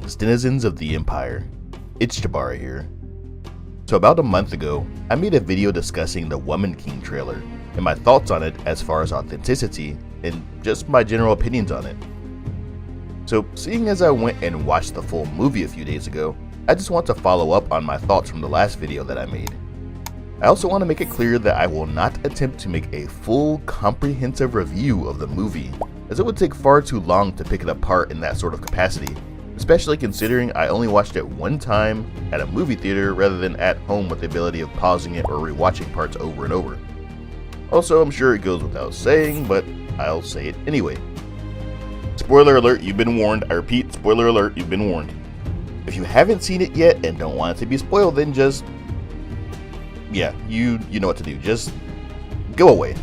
Greetings, denizens of the Empire. It's Jabara here. So about a month ago, I made a video discussing the Woman King trailer and my thoughts on it as far as authenticity and just my general opinions on it. So seeing as I went and watched the full movie a few days ago, I just want to follow up on my thoughts from the last video that I made. I also want to make it clear that I will not attempt to make a full, comprehensive review of the movie, as it would take far too long to pick it apart in that sort of capacity, especially considering I only watched it one time at a movie theater rather than at home with the ability of pausing it or rewatching parts over and over. Also, I'm sure it goes without saying, but I'll say it anyway. Spoiler alert, you've been warned. I repeat, spoiler alert, you've been warned. If you haven't seen it yet and don't want it to be spoiled, then just... yeah, you know what to do. Just go away.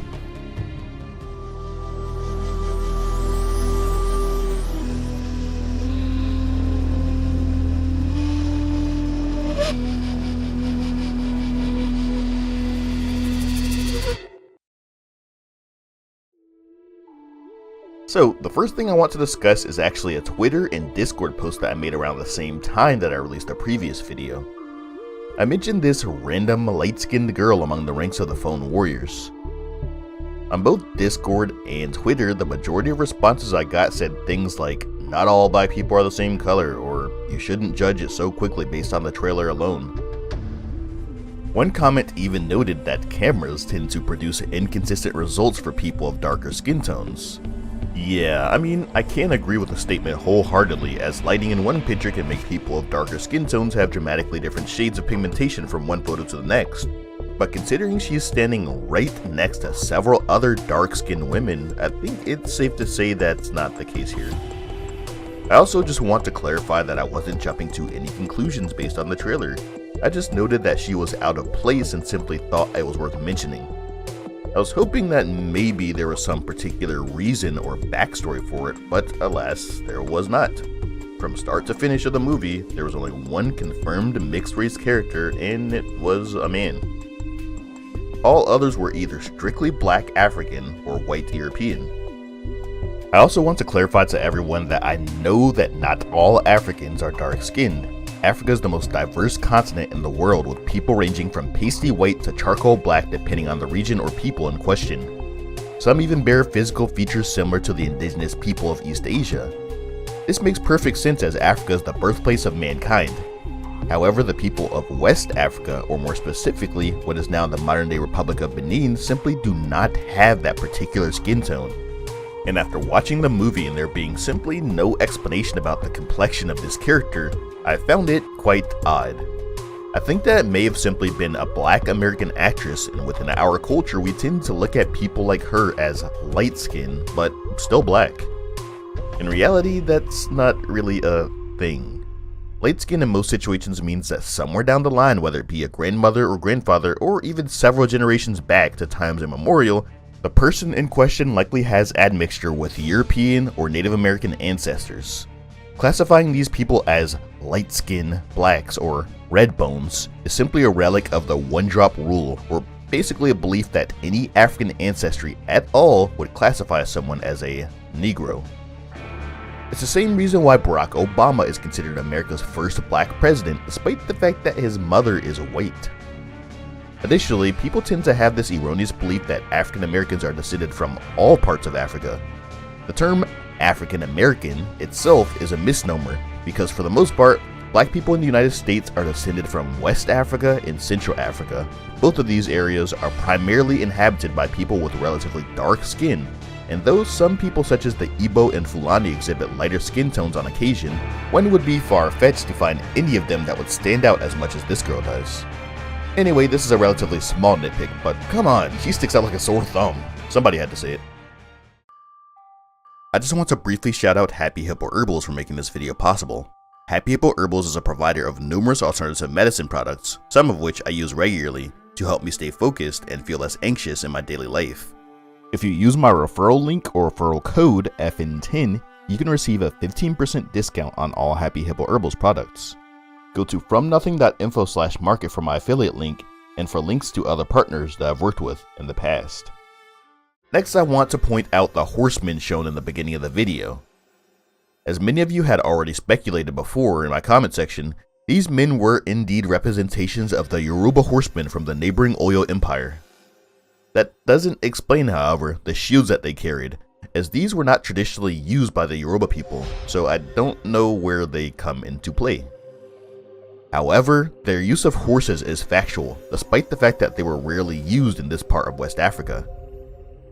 So, the first thing I want to discuss is actually a Twitter and Discord post that I made around the same time that I released a previous video. I mentioned this random light-skinned girl among the ranks of the Phone Warriors. On both Discord and Twitter, the majority of responses I got said things like, "Not all black people are the same color," or "You shouldn't judge it so quickly based on the trailer alone." One comment even noted that cameras tend to produce inconsistent results for people of darker skin tones. Yeah, I mean, I can't agree with the statement wholeheartedly, as lighting in one picture can make people of darker skin tones have dramatically different shades of pigmentation from one photo to the next. But considering she's standing right next to several other dark-skinned women, I think it's safe to say that's not the case here. I also just want to clarify that I wasn't jumping to any conclusions based on the trailer. I just noted that she was out of place and simply thought it was worth mentioning. I was hoping that maybe there was some particular reason or backstory for it, but alas, there was not. From start to finish of the movie, there was only one confirmed mixed-race character, and it was a man. All others were either strictly black African or white European. I also want to clarify to everyone that I know that not all Africans are dark-skinned. Africa is the most diverse continent in the world, with people ranging from pasty white to charcoal black depending on the region or people in question. Some even bear physical features similar to the indigenous people of East Asia. This makes perfect sense as Africa is the birthplace of mankind. However, the people of West Africa, or more specifically what is now the modern-day Republic of Benin, simply do not have that particular skin tone. And after watching the movie and there being simply no explanation about the complexion of this character, I found it quite odd. I think that may have simply been a black American actress, and within our culture we tend to look at people like her as light-skinned, but still black. In reality, that's not really a thing. Light skin in most situations means that somewhere down the line, whether it be a grandmother or grandfather, or even several generations back to times immemorial, the person in question likely has admixture with European or Native American ancestors. Classifying these people as light-skinned blacks or red bones is simply a relic of the one-drop rule, or basically a belief that any African ancestry at all would classify someone as a Negro. It's the same reason why Barack Obama is considered America's first black president, despite the fact that his mother is white. Additionally, people tend to have this erroneous belief that African Americans are descended from all parts of Africa. The term African American itself is a misnomer, because for the most part, black people in the United States are descended from West Africa and Central Africa. Both of these areas are primarily inhabited by people with relatively dark skin, and though some people such as the Igbo and Fulani exhibit lighter skin tones on occasion, one would be far-fetched to find any of them that would stand out as much as this girl does. Anyway, this is a relatively small nitpick, but come on, she sticks out like a sore thumb. Somebody had to say it. I just want to briefly shout out Happy Hippo Herbals for making this video possible. Happy Hippo Herbals is a provider of numerous alternative medicine products, some of which I use regularly to help me stay focused and feel less anxious in my daily life. If you use my referral link or referral code FN10, you can receive a 15% discount on all Happy Hippo Herbals products. Go to fromnothing.info/market for my affiliate link and for links to other partners that I've worked with in the past. Next, I want to point out the Horsemen shown in the beginning of the video. As many of you had already speculated before in my comment section, these men were indeed representations of the Yoruba horsemen from the neighboring Oyo Empire. That doesn't explain, however, the shields that they carried, as these were not traditionally used by the Yoruba people, so I don't know where they come into play. However, their use of horses is factual, despite the fact that they were rarely used in this part of West Africa.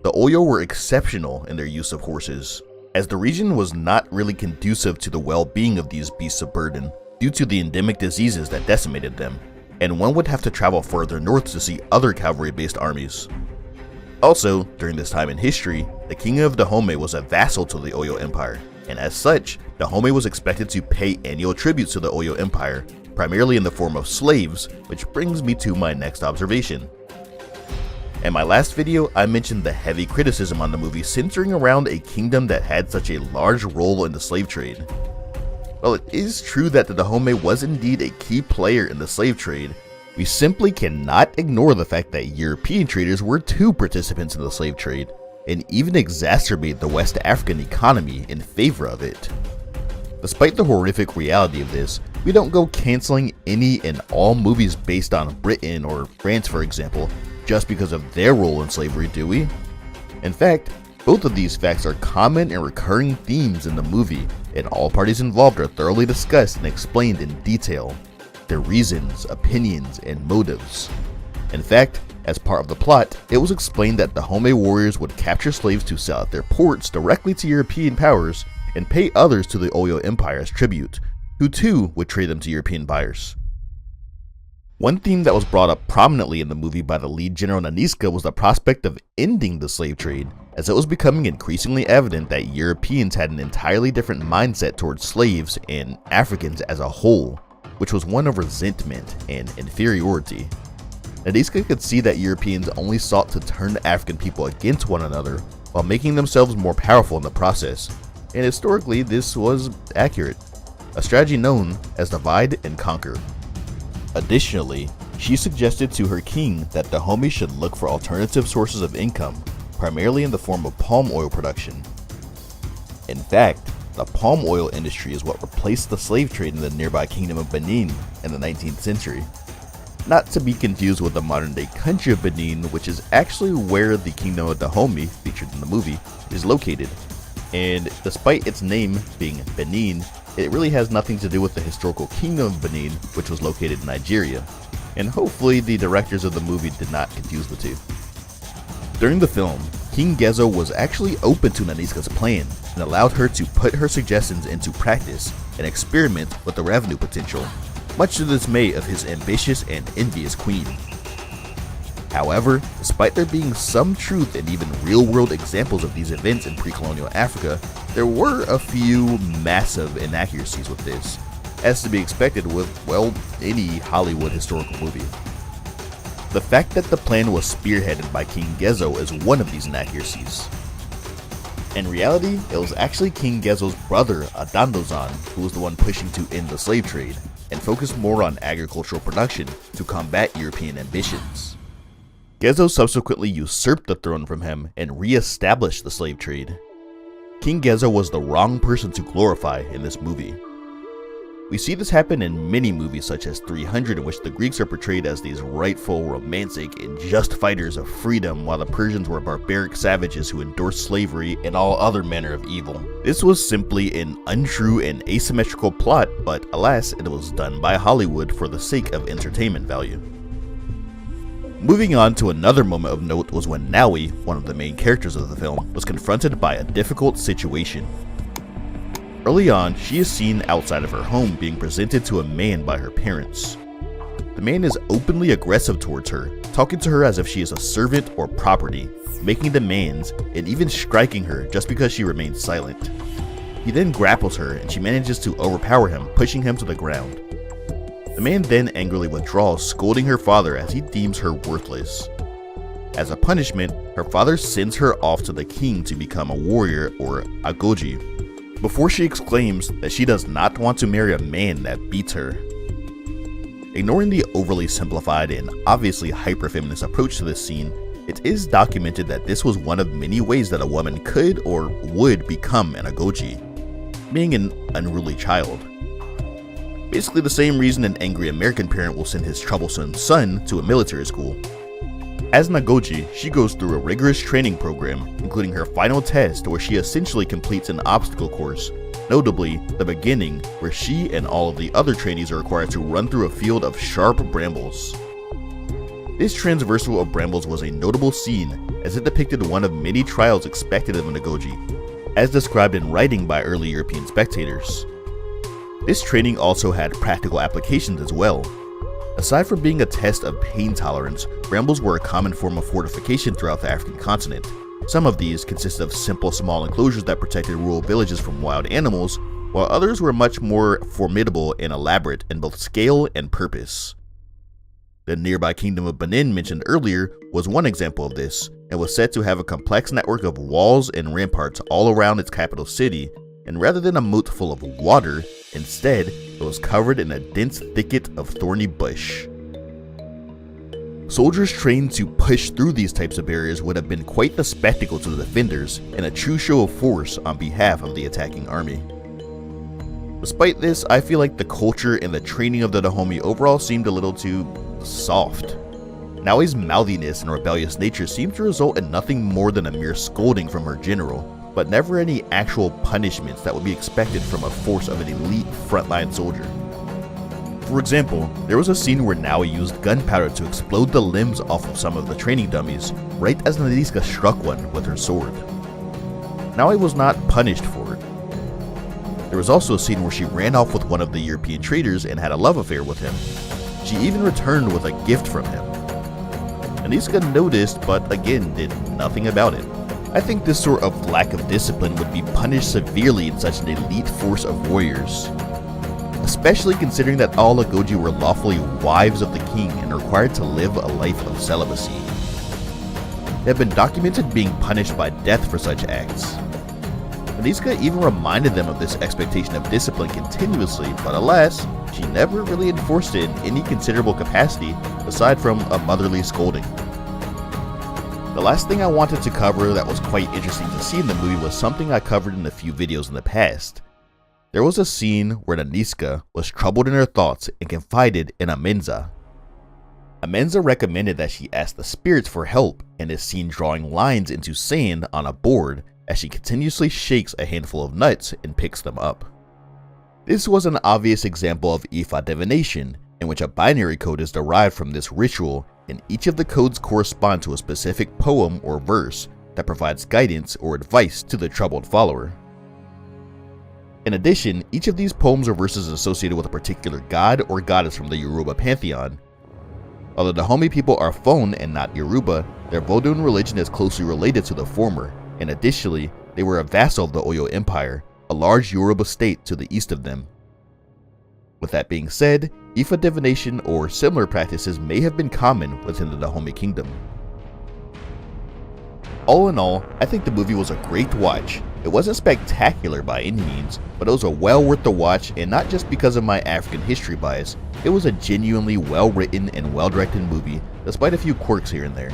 The Oyo were exceptional in their use of horses, as the region was not really conducive to the well-being of these beasts of burden due to the endemic diseases that decimated them, and one would have to travel further north to see other cavalry-based armies. Also, during this time in history, the king of Dahomey was a vassal to the Oyo Empire, and as such, Dahomey was expected to pay annual tributes to the Oyo Empire, primarily in the form of slaves, which brings me to my next observation. In my last video, I mentioned the heavy criticism on the movie centering around a kingdom that had such a large role in the slave trade. While it is true that the Dahomey was indeed a key player in the slave trade, we simply cannot ignore the fact that European traders were too participants in the slave trade, and even exacerbate the West African economy in favor of it. Despite the horrific reality of this, we don't go canceling any and all movies based on Britain or France, for example, just because of their role in slavery, do we? In fact, both of these facts are common and recurring themes in the movie, and all parties involved are thoroughly discussed and explained in detail. Their reasons, opinions, and motives. In fact, as part of the plot, it was explained that the Dahomey warriors would capture slaves to sell at their ports directly to European powers and pay others to the Oyo Empire as tribute, who too would trade them to European buyers. One theme that was brought up prominently in the movie by the lead General Nanisca was the prospect of ending the slave trade, as it was becoming increasingly evident that Europeans had an entirely different mindset towards slaves and Africans as a whole, which was one of resentment and inferiority. Nanisca could see that Europeans only sought to turn the African people against one another while making themselves more powerful in the process, and historically this was accurate, a strategy known as divide and conquer. Additionally, she suggested to her king that Dahomey should look for alternative sources of income, primarily in the form of palm oil production. In fact, the palm oil industry is what replaced the slave trade in the nearby kingdom of Benin in the 19th century. Not to be confused with the modern-day country of Benin, which is actually where the kingdom of Dahomey, featured in the movie, is located. And despite its name being Benin, it really has nothing to do with the historical kingdom of Benin, which was located in Nigeria. And hopefully the directors of the movie did not confuse the two. During the film, King Gezo was actually open to Nanisca's plan and allowed her to put her suggestions into practice and experiment with the revenue potential, much to the dismay of his ambitious and envious queen. However, despite there being some truth and even real-world examples of these events in pre-colonial Africa, there were a few massive inaccuracies with this, as to be expected with, well, any Hollywood historical movie. The fact that the plan was spearheaded by King Gezo is one of these inaccuracies. In reality, it was actually King Gezo's brother, Adandozan, who was the one pushing to end the slave trade, and focus more on agricultural production to combat European ambitions. Gezo subsequently usurped the throne from him and re-established the slave trade. King Gezo was the wrong person to glorify in this movie. We see this happen in many movies such as 300, in which the Greeks are portrayed as these rightful, romantic, and just fighters of freedom, while the Persians were barbaric savages who endorsed slavery and all other manner of evil. This was simply an untrue and asymmetrical plot, but alas, it was done by Hollywood for the sake of entertainment value. Moving on to another moment of note was when Naui, one of the main characters of the film, was confronted by a difficult situation. Early on, she is seen outside of her home being presented to a man by her parents. The man is openly aggressive towards her, talking to her as if she is a servant or property, making demands, and even striking her just because she remains silent. He then grapples her and she manages to overpower him, pushing him to the ground. The man then angrily withdraws, scolding her father as he deems her worthless. As a punishment, her father sends her off to the king to become a warrior or agoji, before she exclaims that she does not want to marry a man that beats her. Ignoring the overly simplified and obviously hyper-feminist approach to this scene, it is documented that this was one of many ways that a woman could or would become an agoji. being an unruly child. Basically the same reason an angry American parent will send his troublesome son to a military school. As Nagoji, she goes through a rigorous training program, including her final test where she essentially completes an obstacle course, notably the beginning where she and all of the other trainees are required to run through a field of sharp brambles. This transversal of brambles was a notable scene as it depicted one of many trials expected of Nagoji, as described in writing by early European spectators. This training also had practical applications as well. Aside from being a test of pain tolerance, brambles were a common form of fortification throughout the African continent. Some of these consisted of simple small enclosures that protected rural villages from wild animals, while others were much more formidable and elaborate in both scale and purpose. The nearby kingdom of Benin mentioned earlier was one example of this, and was said to have a complex network of walls and ramparts all around its capital city, and rather than a moat full of water, instead it was covered in a dense thicket of thorny bush. Soldiers trained to push through these types of barriers would have been quite the spectacle to the defenders, and a true show of force on behalf of the attacking army. Despite this, I feel like the culture and the training of the Dahomey overall seemed a little too soft. Naoi's mouthiness and rebellious nature seemed to result in nothing more than a mere scolding from her general, but never any actual punishments that would be expected from a force of an elite frontline soldier. For example, there was a scene where Naoi used gunpowder to explode the limbs off of some of the training dummies, right as Nadiska struck one with her sword. Naoi was not punished for it. There was also a scene where she ran off with one of the European traders and had a love affair with him. She even returned with a gift from him. Nadiska noticed, but again did nothing about it. I think this sort of lack of discipline would be punished severely in such an elite force of warriors, especially considering that all Nagoji were lawfully wives of the king and required to live a life of celibacy. They have been documented being punished by death for such acts. Nadiska even reminded them of this expectation of discipline continuously, but alas, she never really enforced it in any considerable capacity aside from a motherly scolding. The last thing I wanted to cover that was quite interesting to see in the movie was something I covered in a few videos in the past. There was a scene where Nadiska was troubled in her thoughts and confided in Amenza. Amenza recommended that she ask the spirits for help and is seen drawing lines into sand on a board as she continuously shakes a handful of nuts and picks them up. This was an obvious example of Ifa divination, in which a binary code is derived from this ritual, and each of the codes correspond to a specific poem or verse that provides guidance or advice to the troubled follower. In addition, each of these poems or verses is associated with a particular god or goddess from the Yoruba pantheon. Although the Dahomey people are Fon and not Yoruba, their Vodun religion is closely related to the former, and additionally, they were a vassal of the Oyo Empire, a large Yoruba state to the east of them. With that being said, Ifa divination or similar practices may have been common within the Dahomey kingdom. All in all, I think the movie was a great watch. It wasn't spectacular by any means, but it was a well worth the watch, and not just because of my African history bias. It was a genuinely well written and well directed movie, despite a few quirks here and there.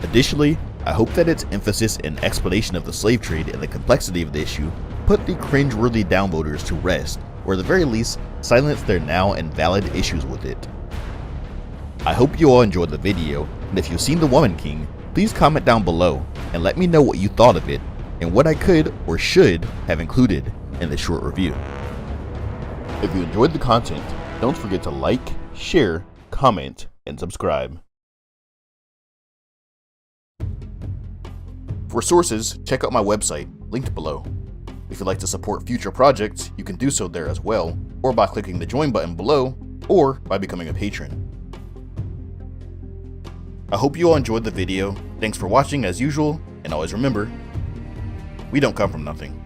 Additionally, I hope that its emphasis and explanation of the slave trade and the complexity of the issue put the cringe-worthy downvoters to rest, or at the very least, silence their now invalid issues with it. I hope you all enjoyed the video, and if you've seen The Woman King, please comment down below and let me know what you thought of it and what I could or should have included in this short review. If you enjoyed the content, don't forget to like, share, comment, and subscribe. For sources, check out my website, linked below. If you'd like to support future projects, you can do so there as well, or by clicking the join button below, or by becoming a patron. I hope you all enjoyed the video. Thanks for watching as usual, and always remember, we don't come from nothing.